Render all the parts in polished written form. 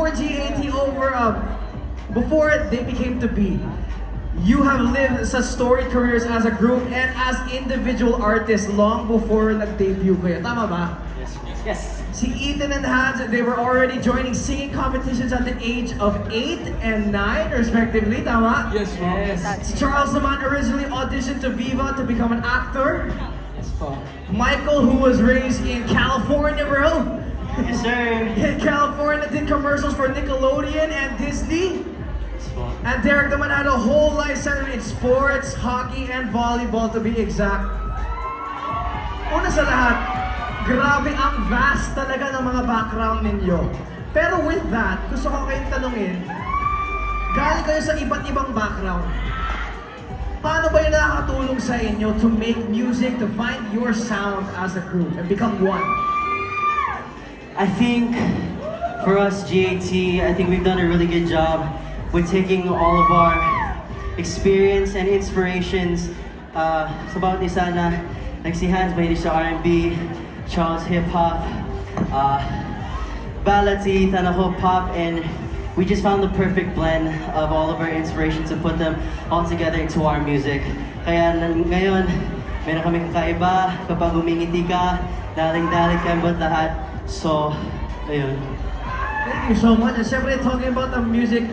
before before they became to be, you have lived such storied careers as a group and as individual artists long before nag-debut kayo. Tama ba? Yes. Si Ethan and Hans, they were already joining singing competitions at the age of 8 and 9 respectively, tama? Yes, Si Charles naman originally auditioned to Viva to become an actor. Yes po. Michael, who was raised in California, bro. Yes, sir. In California, did commercials for Nickelodeon and Disney. Yes po. And Derek naman had a whole life centered in sports, hockey, and volleyball to be exact. Una sa lahat, grabe ang vast talaga ng mga background ninyo. Pero with that, gusto ko kayong tanungin, galing kayo sa iba't ibang background. Paano ba yung nakakatulong sa inyo to make music, to find your sound as a group and become one? I think for us, GAT, I think we've done a really good job with taking all of our experience and inspirations sa bawat isa na like si Hans, mahilig sa R&B, Charles hip-hop, ballads, si Ethan ako pop, and we just found the perfect blend of all of our inspirations and put them all together into our music. Kaya ngayon, meron kami kakaiba kapag humingiti ka, daling-daling kambot lahat. So, ayun. Thank you so much. And syempre, talking about the music,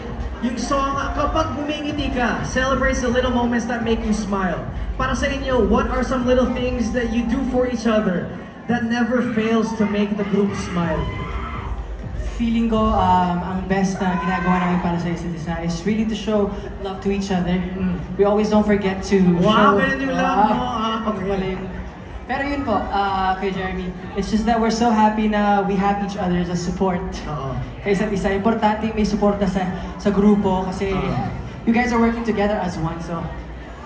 yung song, kapag humingiti ka, celebrates the little moments that make you smile. Para sa inyo, what are some little things that you do for each other that never fails to make the group smile? Feeling ko, ang best na ginagawa namin para sa isa't isa is really to show love to each other. We always don't forget to Wow, show... ganun yung love mo. Okay. Wala yun. Pero yun po, kay Jeremy, it's just that we're so happy na we have each other as a support. Oo. Kaya isa't isa, importante may suporta sa grupo kasi you guys are working together as one, so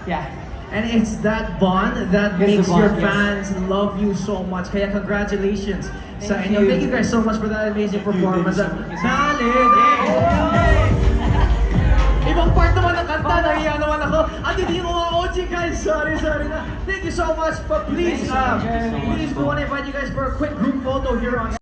yeah. And it's that bond that It's the makes your bond, yes. fans love you so much. Kaya congratulations sa Thank inyo. you. Thank you guys so much for that amazing performance. Dali! Ibang part naman ng kanta, nahiya naman ako. At hindi yung mga OG guys, sorry na. Thank you so much, but please, Thank you so much. please, we want to invite you guys for a quick group photo here on